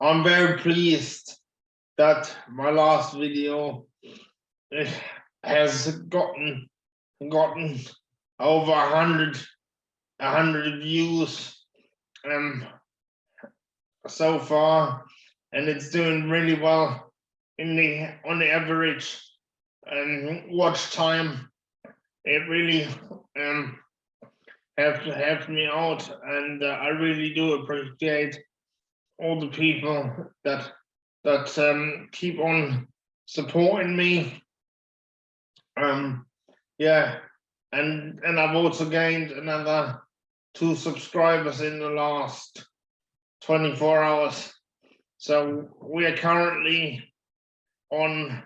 I'm very pleased that my last video has gotten over 100 views so far, and it's doing really well on the average watch time. It really helped me out, and I really do appreciate all the people that keep on supporting me. Yeah, and I've also gained another 2 subscribers in the last 24 hours. So we are currently on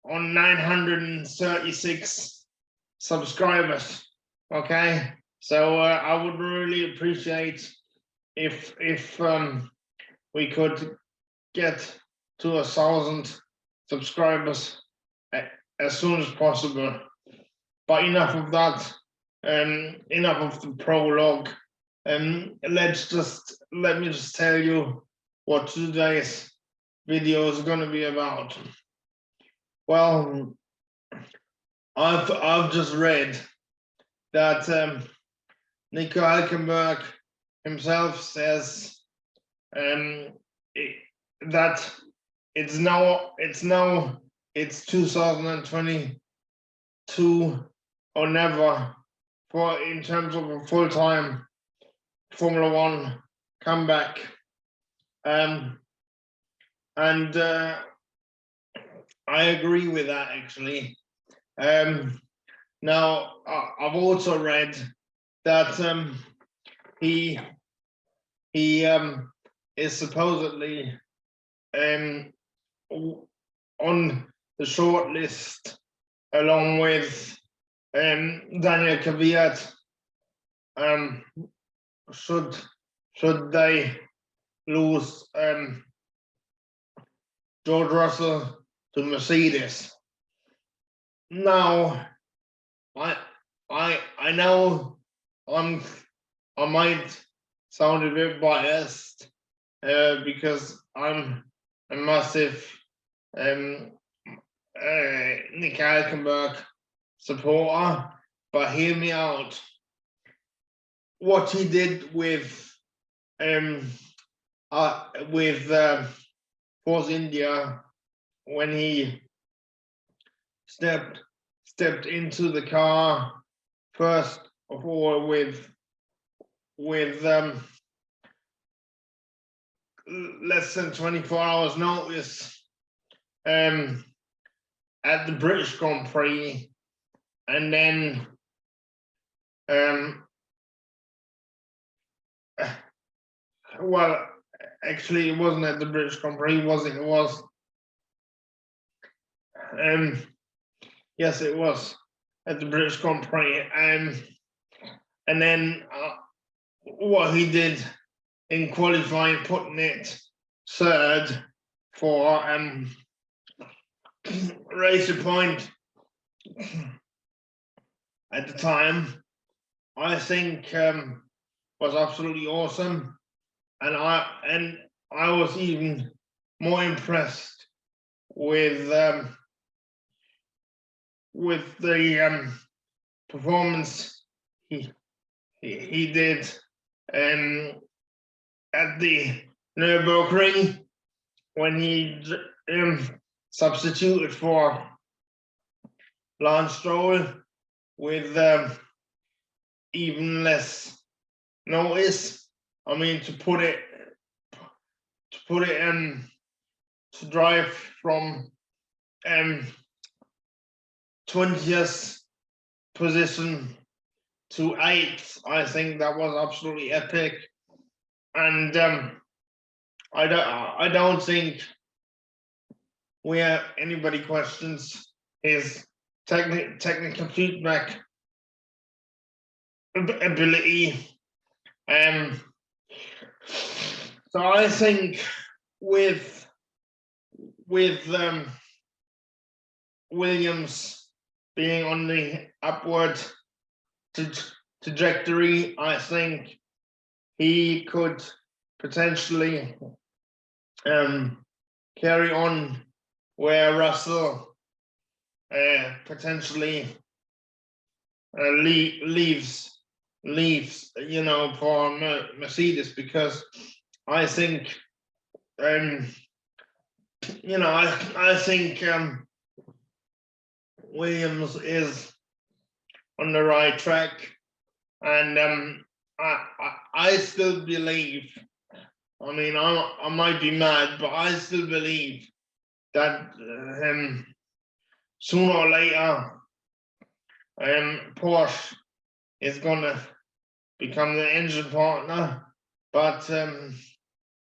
936 subscribers. Okay, so I would really appreciate if we could get to 1,000 subscribers as soon as possible. But enough of that. Enough of the prologue. Let me just tell you what today's video is going to be about. Well, I've just read that Nico Hulkenberg himself says that it's 2022 or never for in terms of a full-time Formula One comeback, and I agree with that actually. Now I've also read that he is supposedly on the short list along with Daniel Kvyat. Should they lose George Russell to Mercedes? Now, I know I might sound a bit biased because I'm a massive Nico Hulkenberg supporter, but hear me out. What he did with Force India when he stepped into the car, first of all with less than 24 hours notice at the British Grand Prix, and then well, actually it wasn't at the British Grand Prix, was it? It was yes, it was at the British Grand Prix, and then what he did in qualifying, putting it third for race point at the time, I think was absolutely awesome, and I was even more impressed with the performance he did at the Nürburgring when he substituted for Lance Stroll with even less notice. I mean, to drive from 20th position to 8th, I think that was absolutely epic, and I don't think anybody questions his technical feedback ability. So I think with Williams being on the upward trajectory, I think he could potentially carry on where Russell potentially leaves, you know, for Mercedes, because I think, you know, I think Williams is on the right track, and I still believe. I mean, I might be mad, but I still believe that sooner or later, Porsche is gonna become the engine partner. But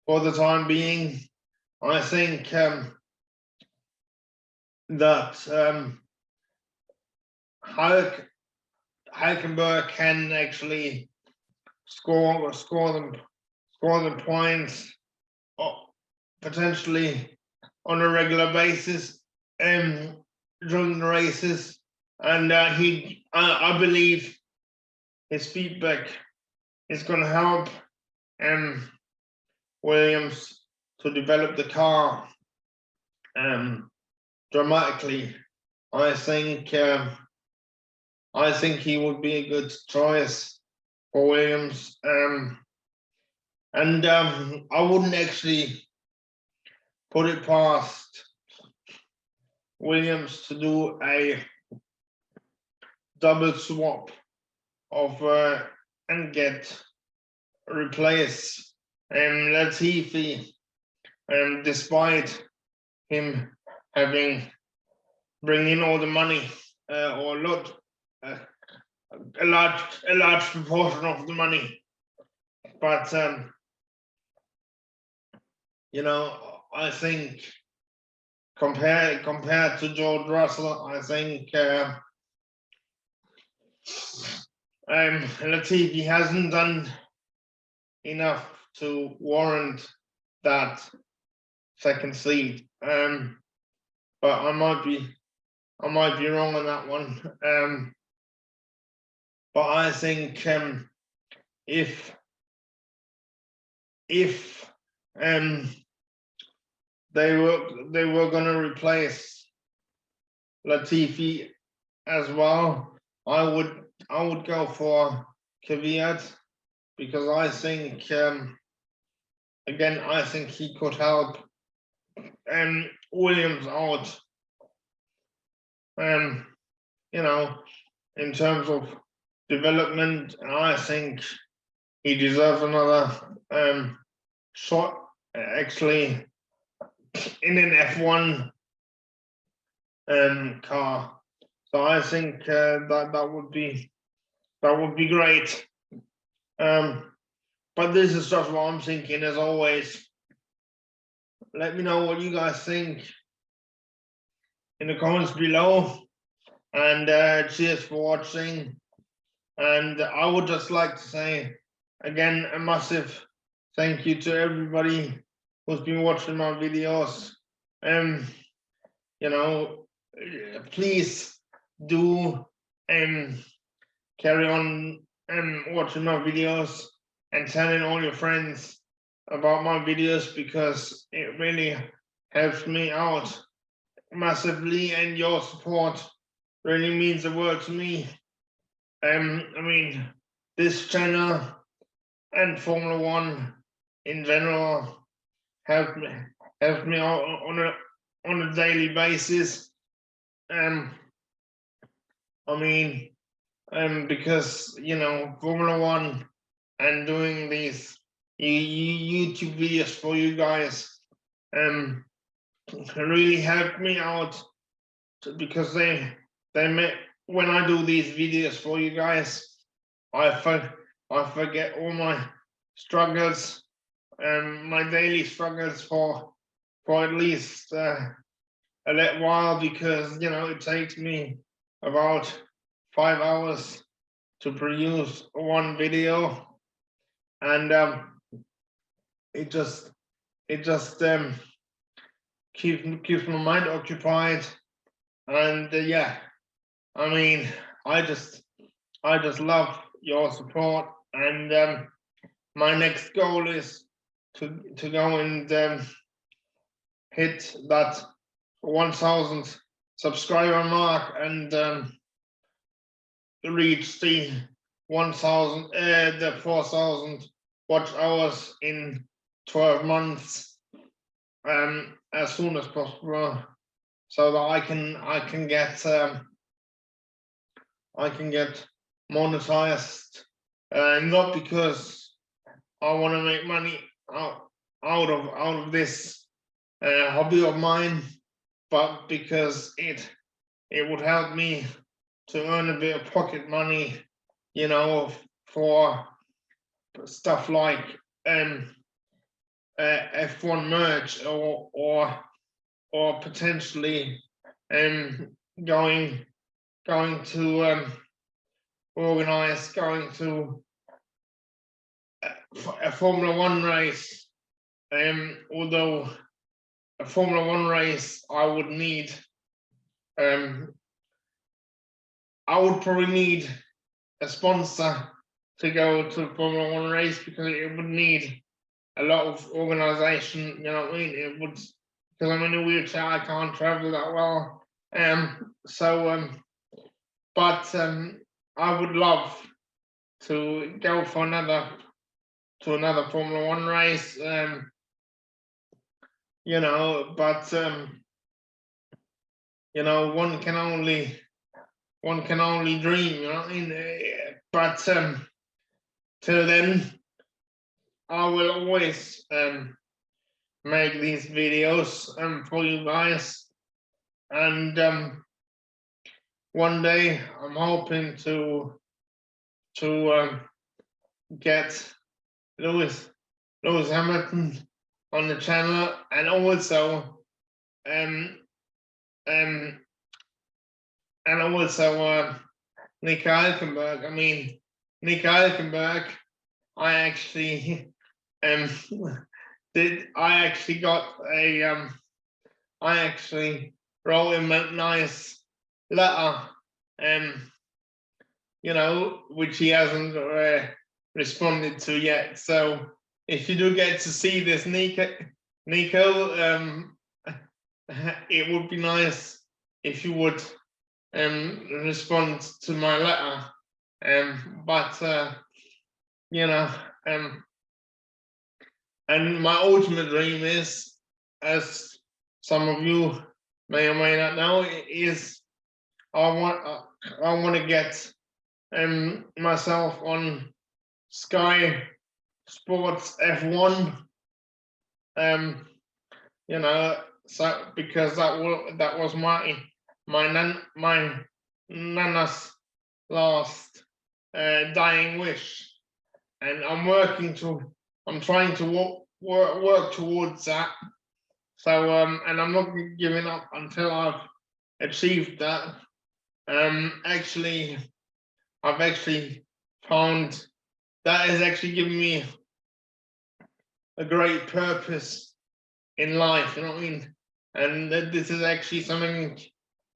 for the time being, I think that Hulkenberg can actually score the points potentially on a regular basis during the races, and I believe his feedback is going to help Williams to develop the car dramatically. I think he would be a good choice for Williams, and I wouldn't actually put it past Williams to do a double swap of and replace Latifi, despite him bringing all the money, or a large proportion of the money. But you know, I think compared to George Russell, I think Latifi hasn't done enough to warrant that second seat. But I might be wrong on that one. But I think if they were going to replace Latifi as well, I would go for Kvyat, because I think again, I think he could help Williams out, you know, in terms of development. And I think he deserves another shot, actually, in an F1 car. So I think that would be great. But this is just what I'm thinking, as always. Let me know what you guys think in the comments below, and cheers for watching. And I would just like to say again a massive thank you to everybody who's been watching my videos. You know, please do carry on watching my videos and telling all your friends about my videos, because it really helps me out massively, and your support really means the world to me. I mean, this channel and Formula One in general help me out on a daily basis. I mean, because, you know, Formula One and doing these YouTube videos for you guys really helped me out, because they make, when I do these videos for you guys, I forget all my struggles, my daily struggles for at least a little while, because, you know, it takes me about 5 hours to produce one video, and it just keeps my mind occupied. And yeah, I mean, I just love your support, and my next goal is to go and hit that 1,000 subscriber mark and reach the 1,000 the 4,000 watch hours in 12 months as soon as possible, so that I can get monetized, not because I want to make money out of this hobby of mine, but because it would help me to earn a bit of pocket money, you know, for stuff like F1 merch or potentially going to organize going to a Formula One race. Although a Formula One race, I would probably need a sponsor to go to a Formula One race, because it would need a lot of organization, you know what I mean? It would, because I'm in a wheelchair, I can't travel that well. But I would love to go for another Formula One race, you know, but you know, one can only dream, you know what I mean? But till then, I will always make these videos for you guys, and one day I'm hoping to get Lewis Hamilton on the channel, and also Nico Hulkenberg. I mean, Nico Hulkenberg, I actually I actually wrote him a nice letter, you know, which he hasn't responded to yet. So if you do get to see this, Nico, it would be nice if you would respond to my letter. But you know, and my ultimate dream is, as some of you may or may not know, is I want to get myself on Sky Sports F1. You know, so because that was my nana's last dying wish, and I'm trying to work towards that. So and I'm not giving up until I've achieved that. Actually, I've actually found that has actually given me a great purpose in life, you know what I mean? And this is actually something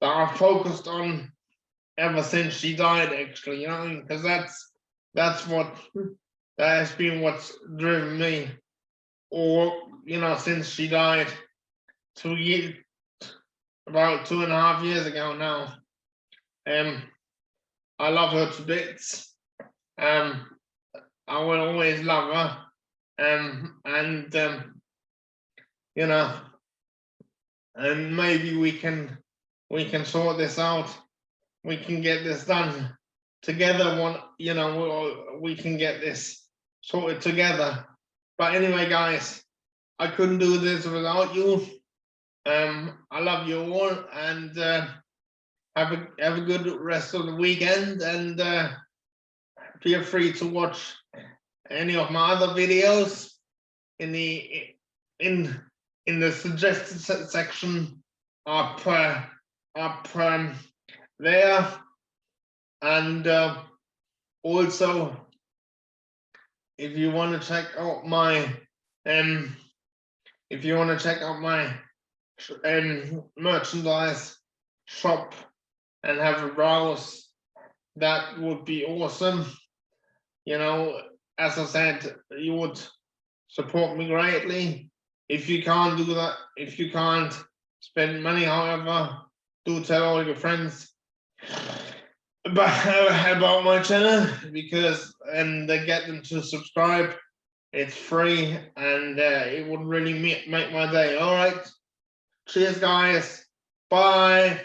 that I've focused on ever since she died, actually, you know what I mean? Because that has been what's driven me, or, you know, since she died about 2.5 years ago now. I love her to bits. I will always love her. And you know, and maybe we can sort this out. We can get this done together. You know, we can get this sorted together. But anyway, guys, I couldn't do this without you. I love you all, and have a good rest of the weekend, and feel free to watch any of my other videos in the suggested section up there, and also if you want to check out my merchandise shop and have a browse, that would be awesome. You know, as I said, you would support me greatly. If you can't do that, if you can't spend money, however, do tell all your friends about my channel, because and they get them to subscribe. It's free, and it would really make my day. All right, cheers, guys. Bye.